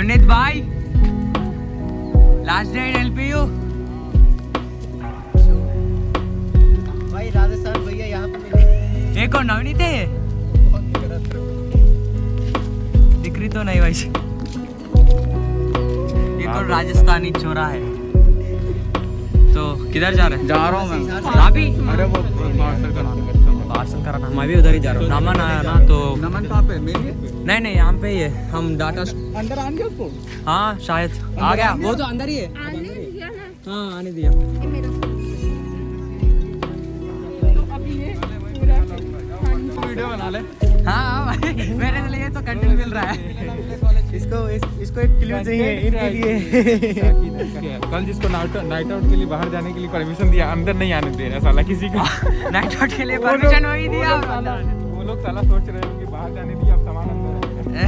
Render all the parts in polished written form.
अविनीत भाई, last day in LPU. भाई राजस्थान भैया यहाँ पे मिले। ये कौन नवनीत है? ये दिख रही तो नहीं वैसे। ये कौन राजस्थानी छोरा है? तो किधर जा रहे हैं? जा रहा हूँ मैं अभी। अरे वो पार्सल कराने पार्सल कराना, मैं भी उधर ही जा रहा हूँ। नमन आया ना तो। नमन कहाँ पे? मेरी नहीं नहीं, यहाँ पे ही है। हम डाटा अंदर आ गया उसको। हाँ शायद आ गया। वो तो अंदर ही है। हाँ आने दिया। वीडियो बना ले। हाँ भाई, मेरे लिए तो कंटेंट मिल रहा है। इसको एक क्लू चाहिए इनके लिए। कल जिसको नाइट आउट के लिए बाहर जाने के लिए परमिशन दिया, अंदर नहीं आने दे रहा साला किसी को। नाइट आउट के लिए परमिशन वही दिया। वो लोग साला सोच रहे हो कि बाहर जाने दिया, अब सामान अंदर है।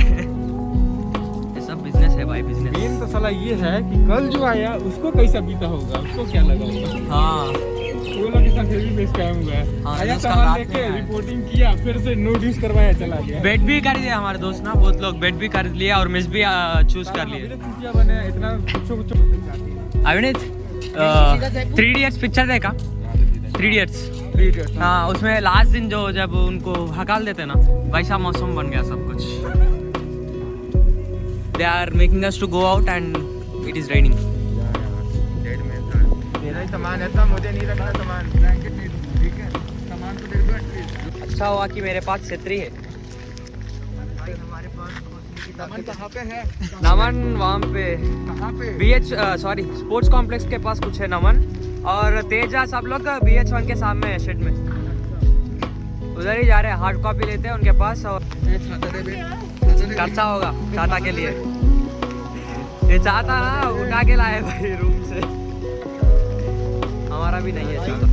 ये सब बिजनेस है भाई, बिजनेस। मेन तो साला ये है कि कल जो आया उसको कैसा बीता होगा, उसको क्या लगा होगा। हाँ वो लोग इसका फिर भी बेस कायम हुआ है। हाँ, आया उसका सामान रात लेके में आया। रिपोर्टिंग किया, फिर से नो ड्यूज करवाया, चला गया। बेट भी कर दिया हमारे दोस्त ना, बहुत लोग बेट भी कर लिया और मिस भी चूज कर लिए। चूतिया बने इतना कुछ अविनीत 3 Idiots पिक्चर देखा? 3 Idiots। हाँ, उसमें लास्ट दिन जो जब उनको हकाल देते ना, वैसा मौसम बन गया सब कुछ। They are making us to go out and it is raining. तेरा ही सामान है तो मुझे नहीं रखना सामान, ब्लैंकेट नहीं दूंगा, ठीक है? सामान तो तेरे को एटलीस्ट। अच्छा हुआ कि मेरे पास छतरी है। हमारे पास नमन कहाँ पे है? नमन वहाँ पे कहाँ पे? BH सॉरी स्पोर्ट्स कॉम्प्लेक्स के पास कुछ है नमन, और तेजा सब लोग BH1 के सामने है शेड में। उधर ही जा रहे हैं, हार्ड कॉपी लेते हैं उनके पास और खर्चा होगा टाटा के लिए। ये चाहता ना उठा के लाए भाई रूम से, हमारा भी नहीं है चाहता।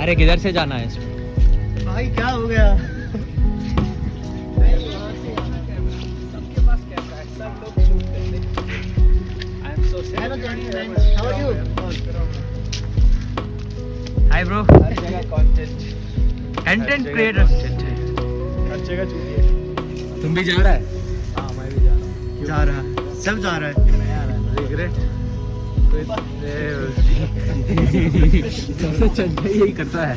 अरे किधर से जाना है इसमें? भाई क्या हो गया? सबके पास कैमरा है, सब लोग शूट करते हैं। I am so Hello Johnny, how are you? Hi bro, हर जगह कंटेंट, कंटेंट क्रिएटर। हर जगह चूतिया। तुम भी जा रहा है? हाँ मैं भी जा रहा हूँ। जा रहा है, सब जा रहा है। मैं आ रहा हूँ, देख रहे? यही करता है।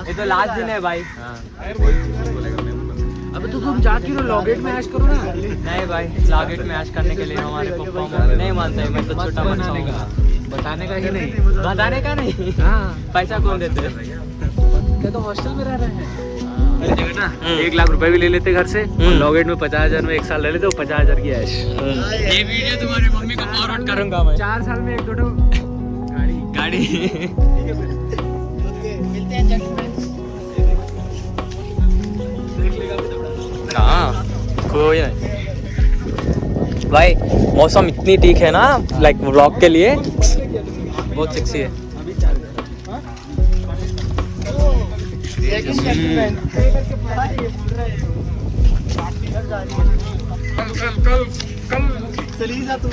ये तो लास्ट दिन है भाई। अबे तो तुम जाके लॉगेट में ऐश करो ना। नहीं भाई, लॉगेट में ऐश करने के लिए हमारे पप्पा नहीं मानते। मैं तो छोटा बच्चा हूँ। बताने का ही नहीं। बताने का नहीं। हाँ पैसा कौन देते? क्या तो हॉस्टल में रह रहे हैं ना। 1 लाख रुपए भी ले लेते घर से, लॉगेट में 50,000 में 1 साल ले लेते, वो 50,000 की ऐश। ये वीडियो तुम्हारी मम्मी को फॉरवर्ड करूंगा मैं। 4 साल में 1-2 गाड़ी। मिलते हैं gentlemen। हाँ कोई नहीं भाई, मौसम इतनी ठीक है ना, लाइक व्लॉग के लिए बहुत सेक्सी है। कल चली जा तू।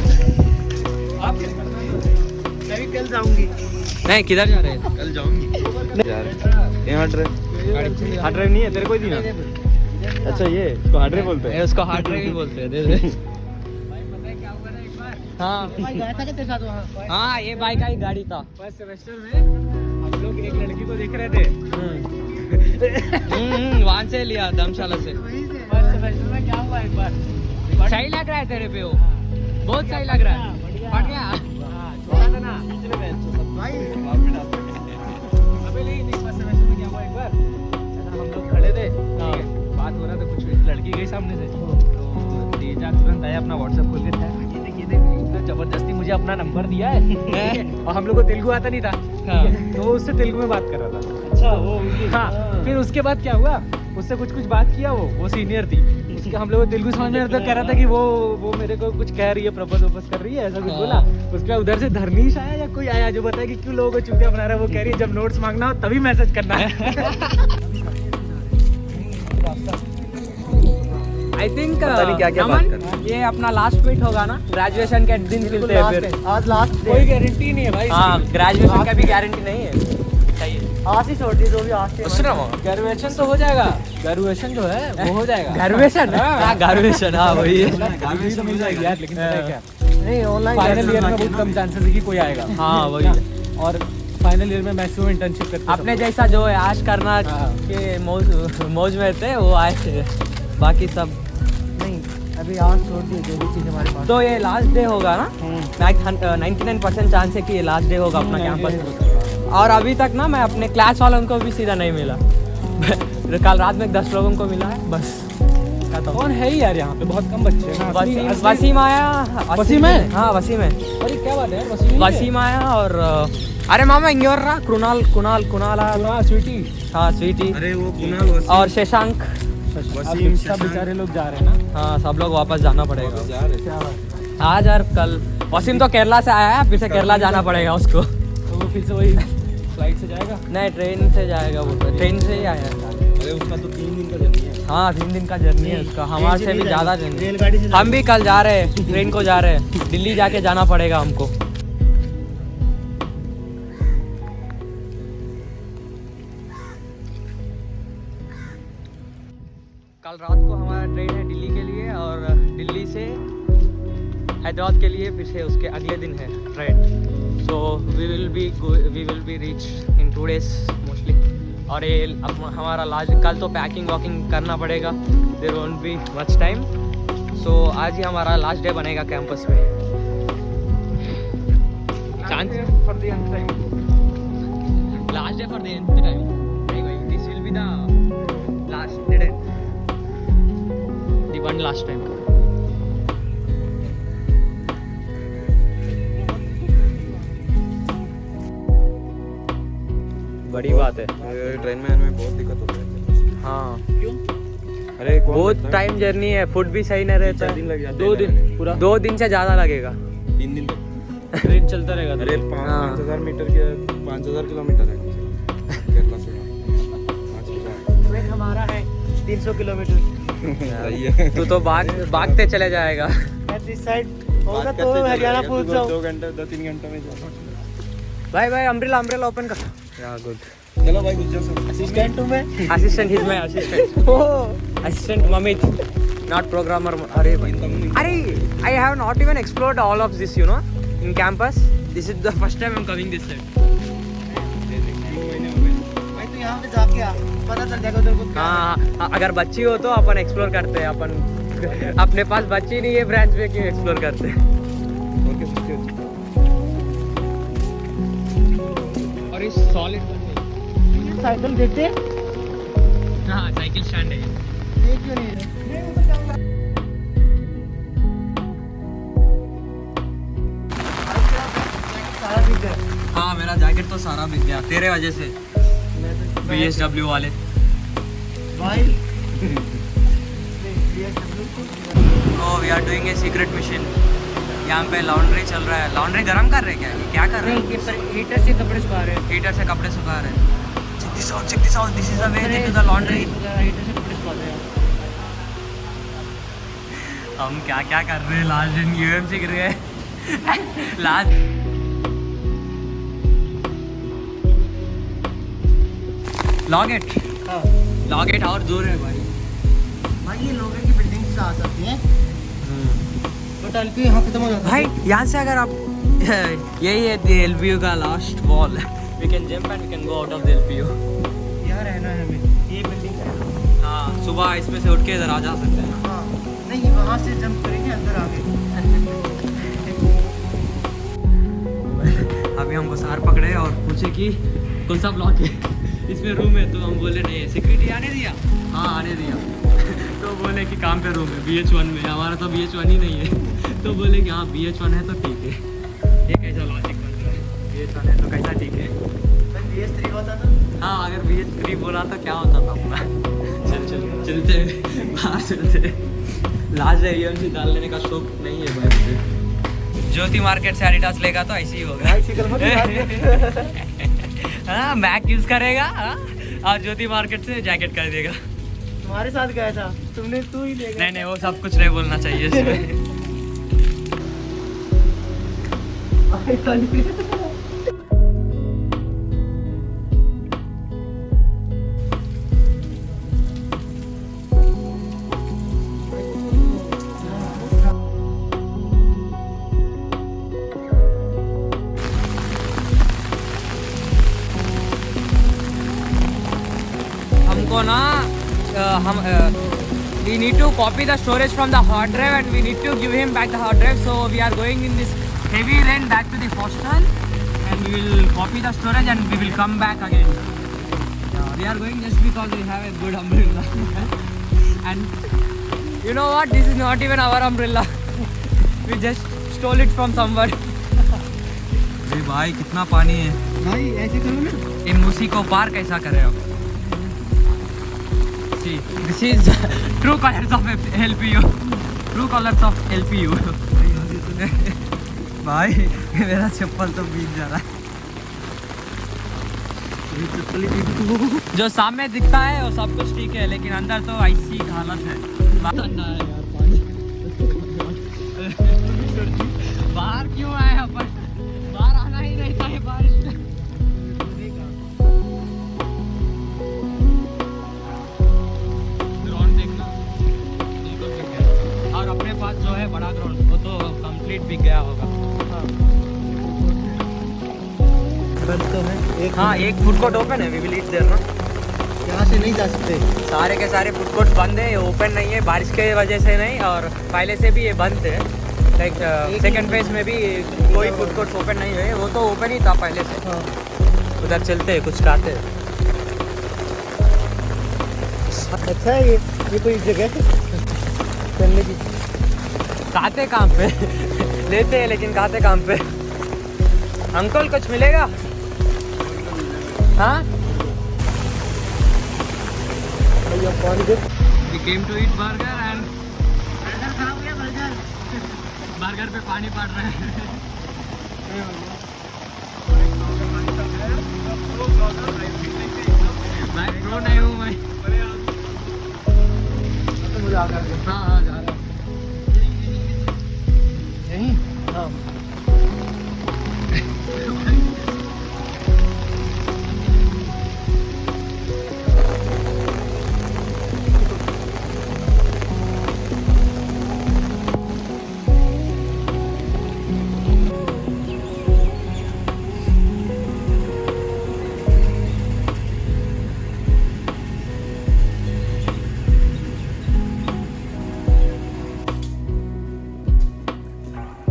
मैं भी कल जाऊंगी। नहीं किधर जा रहे हैं? कल जाऊंगी हार्ड ड्राइव नहीं है तेरे को ही देना। अच्छा ये इसको हार्ड ड्राइव बोलते हैं। उसको हार्ड ड्राइव ही बोलते हैं। दे दे। हाँ भाई गया था क्या तेरे साथ वहाँ? हाँ, ये बाइक का ही गाड़ी था। फर्स्ट सेमेस्टर में हम लोग एक लड़की को देख रहे थे। वहाँ से लिया धर्मशाला से। फर्स्ट सेमेस्टर में क्या हुआ एक बार, सही लग रहा है तेरे पे वो, बहुत सही लग रहा है। फट गया। छोड़ा था ना पिछले बेंच से सब भाई अबे नहीं फर्स्ट सेमेस्टर में क्या हुआ एक बार, ऐसा हम लोग खड़े थे, ठीक है, बात हो रहा था, कुछ लड़की गई सामने से, तो तेजा तुरंत आया अपना व्हाट्सएप खोल के, ये देख इतना जबरदस्ती मुझे अपना नंबर दिया है, ठीक है? और हम लोग को तेलुगु आता नहीं था, ठीक है? तो वो उससे तेलुगु में बात कर रहा था। अच्छा वो हाँ, फिर उसके बाद क्या हुआ, उससे कुछ बात किया, वो सीनियर थी, उसके हम लोग को तेलुगु समझ में आता, कह रहा था कि वो मेरे को कुछ कह रही है, प्रपोज वपोज कर रही है, ऐसा कुछ बोला। उसके बाद उधर से धर्मीश आया या कोई आया जो बताया कि क्यों लोगों को चूतिया बना रहा है, वो कह रही है जब नोट्स मांगना हो तभी मैसेज करना है। आई थिंक पता नहीं क्या-क्या बात कर रहे ये अपना लास्ट मीट होगा ना, ग्रेजुएशन के दिन मिलते हैं फिर। आज लास्ट कोई गारंटी नहीं है भाई हाँ, ग्रेजुएशन का भी गारंटी नहीं है। सही है। आज ही छोड़ दी जो भी आज से ग्रेजुएशन तो हो जाएगा, ग्रेजुएशन जो है वो हो जाएगा। ग्रेजुएशन हाँ, ग्रेजुएशन हाँ वही है। डिग्री तो मिल जाएगी यार, लेकिन पता है क्या, नहीं ऑनलाइन फाइनल ईयर में बहुत कम चांसेस है कि कोई आएगा। हाँ वही है। और फाइनल ईयर में मैक्सिमम इंटर्नशिप करते हैं अपने जैसा जो है आज करना हाँ। के मौज में थे वो आए थे, बाकी सब नहीं अभी आज छोड़ दिए जो भी चीज़ हमारे पास। तो ये लास्ट डे होगा ना, 99% चांस है कि ये लास्ट डे होगा अपना कैंपस। और अभी तक ना मैं अपने क्लास वालों को भी सीधा नहीं मिला। कल रात में 10 लोगों को मिला है बस। कौन है ही यार यहाँ पे, बहुत कम बच्चे हैं। वसीम आया। वसीम है? हाँ वसीम है। अरे क्या बात है यार, वसीम आया और अरे मामा इंग्योर रहा, कुणाल आया। स्वीटी। हाँ स्वीटी अरे वो कुणाल और शशांक। वसीम सब बेचारे लोग जा रहे हैं ना। हाँ सब लोग वापस जाना पड़ेगा क्या बात है। आज और कल। वसीम तो केरला से आया है, फिर से केरला जाना पड़ेगा उसको। तो वो फिर से वही फ्लाइट से जाएगा। नहीं ट्रेन से जाएगा, वो ट्रेन से ही आया है। अरे उसका तो 3 दिन का जर्नी है। हाँ 3 दिन का जर्नी है उसका, हमारे से भी ज़्यादा जर्नी। रेलगाड़ी से हम भी कल जा रहे हैं, ट्रेन को जा रहे हैं, दिल्ली जाके जाना पड़ेगा हमको। कल रात को हमारा ट्रेन है दिल्ली के लिए, और दिल्ली से हैदराबाद के लिए फिर से उसके अगले दिन है train. So we will be reach in 2 days mostly. और ये हमारा लास्ट, कल तो पैकिंग वॉकिंग करना पड़ेगा, there won't be much time. So आज ही हमारा लास्ट डे बनेगा कैंपस में। Chance for the end time, last day for the end time. नहीं भाई, this will be the last day, the one last time. बड़ी बात है। ट्रेन में आने में बहुत दिक्कत होती है। हाँ क्यों? अरे बहुत टाइम जर्नी है, फूड भी सही नहीं रहता। 4 दिन लग जाते 2 हैं दिन जाने में। पूरा 2 दिन से ज़्यादा लगेगा। 3 दिन तक। ट्रेन चलता रहेगा। अरे हाँ। 5000 मीटर के 5000 किलोमीटर है केरला से। ट्रेन हमारा है 300 किलोमीटर। सही है। तू तो भागते चले जाएगा। मैं इस साइड होगा तो हरियाणा पहुंच जाऊँ। 2-3 घंटे में जाओ। भाई अम्ब्रेला ओपन कर। या गुड। चलो भाई, कुछ जाओ। असिस्टेंट हूँ मैं। Assistant is my assistant. Assistant ममित, not programmer. अरे भाई, अरे I have not even explored all of this, you know, in campus. This is the first time I am coming this side. भाई तो यहाँ पे जाके आ, पता चल जाएगा तेरे को। हाँ, अगर बच्ची हो तो अपन एक्सप्लोर करते हैं। अपन अपने पास बच्ची नहीं है ब्रांच में, क्यों एक्सप्लोर करते हैं। और इस सॉलिड साइकिल देते हैं। हाँ साइकिल स्टैंड है। ये क्यों नहीं है? सारा दिख गया। हाँ मेरा जैकेट तो सारा बिक गया तेरे वजह से, BSW वाले। भाई Oh, we are doing a secret mission. यहाँ पे लॉन्ड्री चल रहा है। लॉन्ड्री गरम कर रहे हैं क्या? ये क्या कर रहे हैं? हीटर से कपड़े सुखा रहे हैं। हीटर से कपड़े सुखा रहे हैं। Check this out. This is the way into the laundry. Heater से कपड़े सुखाते हैं। हम क्या क्या कर रहे हैं? लास्ट दिन UMC गिर गए। लास्ट लॉग इट और दूर है भाई। भाई ये लोगों की बिल्डिंग से आ सकती हैं, बट एलपी यहाँ खत्म हो जाता है। भाई यहाँ से अगर आप यही है LPU का last wall, we can jump and we can go out of the LPU। यहाँ रहना है हमें, ये बिल्डिंग है। हाँ सुबह इसमें से उठ के इधर आ जा सकते हैं। हाँ नहीं, वहाँ से जंप करेंगे अंदर आगे। अभी हमको सार पकड़े और पूछे कि कौन सा ब्लॉक है, इसमें रूम है। तो हम बोले नहीं, सिक्योरिटी आने दिया। हाँ आने दिया। तो बोले कि काम पे रूम है BH1 में। हमारा तो BH1 ही नहीं है। तो बोले कि हाँ BH1 है तो ठीक है। ये कैसा लॉजिक बन रहा है? BH1 है तो कैसा ठीक है? BH3 होता था। हाँ अगर BH3 बोला तो क्या होता था अपना। चलते बाहर चलते। लास्ट AMC डाल लेने का शौक नहीं है भाई मुझे। ज्योति मार्केट से एडिडास लेगा तो ऐसे ही होगा। हाँ मैक यूज करेगा, हाँ, और ज्योति मार्केट से जैकेट कर देगा। तुम्हारे साथ गया था, तुमने तू ही ले गया। नहीं नहीं, वो सब कुछ नहीं बोलना चाहिए इसमें। हमको ना हम we need to copy the storage from the hard drive and we need to give him back the hard drive, so we are going in this heavy rain back to the hostel and we will copy the storage and we will come back again. We are going just because we have a good umbrella. And you know what, this is not even our umbrella. We just stole it from somewhere. अरे भाई कितना पानी है भाई, ऐसे करो ना। इन उसी को पार कैसा करें अब। See, this is true colors of LPU. True colors of LPU. भाई मेरा चप्पल तो भीग जा रहा है। जो सामने दिखता है वो सब कुछ ठीक है, लेकिन अंदर तो ऐसी हालत है। बाहर क्यों आए अपन? बाहर आना ही नहीं था ये बारिश में। ग्राउंड देखना, और अपने पास जो है बड़ा ग्राउंड, वो तो कंप्लीट बिक गया होगा। तो है हाँ, एक फूड कोर्ट ओपन है, वी विल ईट देयर ना। यहाँ से नहीं जा सकते। सारे के सारे फूड कोर्ट बंद है, ओपन नहीं है बारिश के वजह से नहीं, और पहले से भी ये बंद है। लाइक सेकंड फेज में भी कोई फूड कोर्ट ओपन नहीं है, वो तो ओपन ही था पहले से। हाँ। उधर चलते हैं, कुछ खाते हैं। अच्छा है ये कोई जगह है चलने की। खाते काम पे लेते हैं, लेकिन खाते काम पे। अंकल कुछ मिलेगा? हाँ, भैया पानी दे। we came to eat burger and burger पे पानी पड़ रहा है। मैं प्रो नहीं हूँ मैं। मुझे आ कर दे। हाँ हाँ, जा रहा हूँ यहीं। हाँ।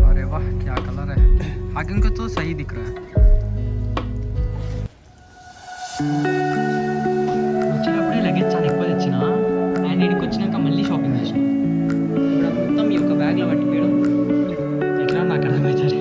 अरे वाह, क्या कलर है। हाकिम को तो सही दिख रहा है। వచ్చినప్పుడే లగేజ్ చాలా ఎక్కువ తెచ్చిన అండ్ ఇక్కడికి వచ్చినాక మళ్ళీ షాపింగ్ చేసిన. ఇప్పుడు మొత్తం ఈ యొక్క బ్యాగ్లో పట్టిపోయడం ఎట్లా నాకు అర్థమవుతుంది.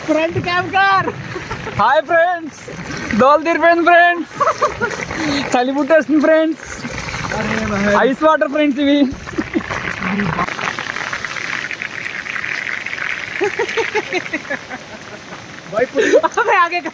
फ्रंट कैम कर. हाय फ्रेंड्स, दोलदीर friends, salutation friends, ice water friends इवी. भाई अबे आगे का